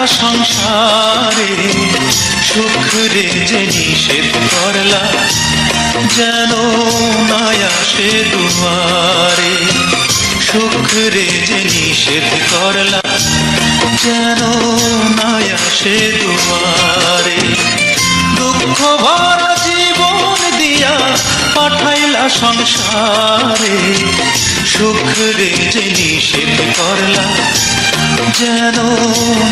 পাঠাইলা সংসারে, সুখ রে যে নিষেধ করলা, যেন না আসে দুয়ারে। সুখ রে যে নিষেধ করলা, যেন না আসে দুয়ারে। দুঃখ ভরা জীবন দিয়া পাঠাইলা সংসারে, সুখ রে যে নিষেধ করলা, যেন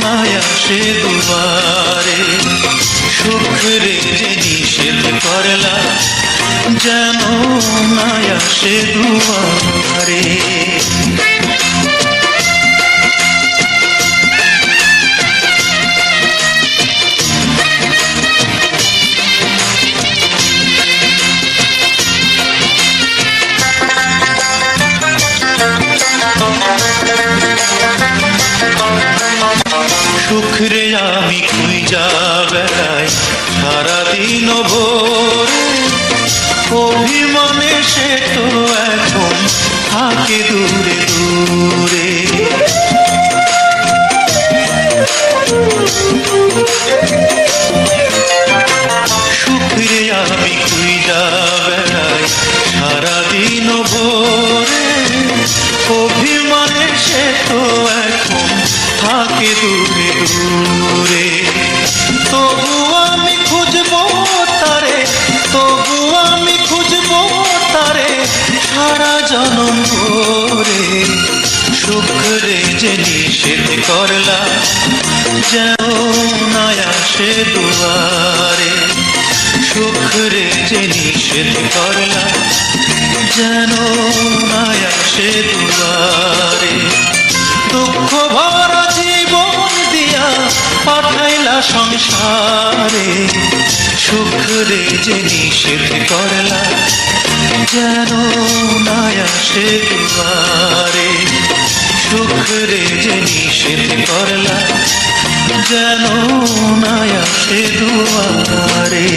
না আসে দুয়ারে। সুখ রে যে নিষেধ করলা, যেন না আসে দুয়ারে। সুখ রে আমি খুঁজা বেড়াই সারাদিন ভোরে, অভিমানে সে তো এখন থাকে দূরে দূরে। সুখ রে আমি খুঁজা বেড়াই সারাদিন ভোরে, অভিমানে সে তো এখন থাকে দূরে দূরে। তবু আমি খুঁজবো তারে, তবু আমি খুঁজবো তারে সারা জনম ভরে। সুখ রে যে নিষেধ করলা, যেন না আসে দুয়ারে। সুখ রে যে নিষেধ করলা, যেন না আসে দুয়ারে। দুঃখ ভরা জীবন দিয়া পাঠাইলা সংসারে, সুখ রে যে নিষেধ করলা, যেন না আসে দুয়ারে। সুখ রে যে নিষেধ করলা, যেন না আসে দুয়ারে।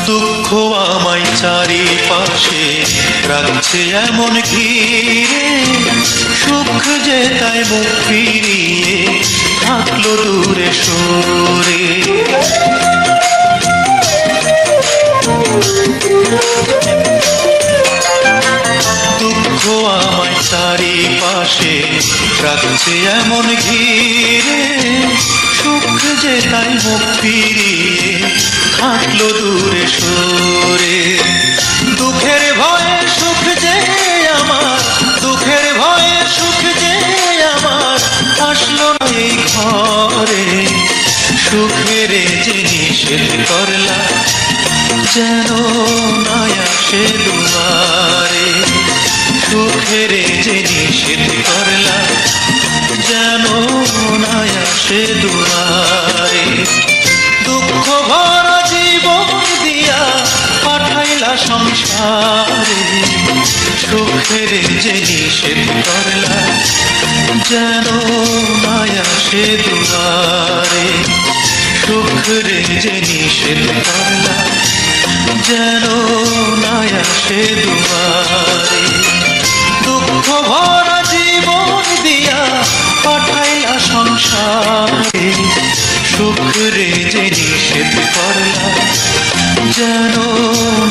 দুঃখ আমায় চারিপাশে রাখছে এমন ঘিরে, সুখ যে তাই মুখ ফিরিয়ে থাকলো দূরে সরে। দুঃখ আমায় চারিপাশে রাখছে এমন ঘিরে, সুখ যে তাই মুখ ফিরিয়ে থাকলো দূরে সরে। দুঃখের ভয়ে সুখ যে আমার, দুঃখের ভয়ে সুখ যে আমার আসলো না এই ঘরে। সুখের যে নিষেধ করলা, যেন না আসে দুয়ারে। সুখের যে নিষেধ করলা, যেন না আসে দুয়ারে। দুঃখ ভরা জীবন দিয়া পাঠাইলা সংসারে, সুখের যে নিষেধ করলা, যেন না আসে দুয়ারে। সুখের যে নিষেধ করলা, যেন না আসে দুয়ারে। দুঃখ ভরা জীবন দিয়া পাঠাইলা সংসারে, সুখ রে যে নিষেধ করলা, যেন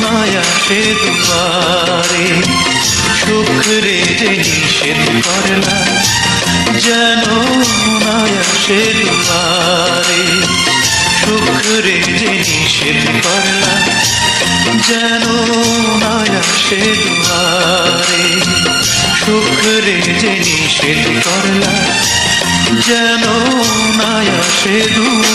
না আসে দুয়ারে। সুখ রে যে নিষেধ করলা, যেন না আসে দুয়ারে। সুখ রে যে নিষেধ করলা, যেন না আসে দুয়ারে। সুখ রে যে নিষেধ করলা, যেন না আসে দুয়ারে।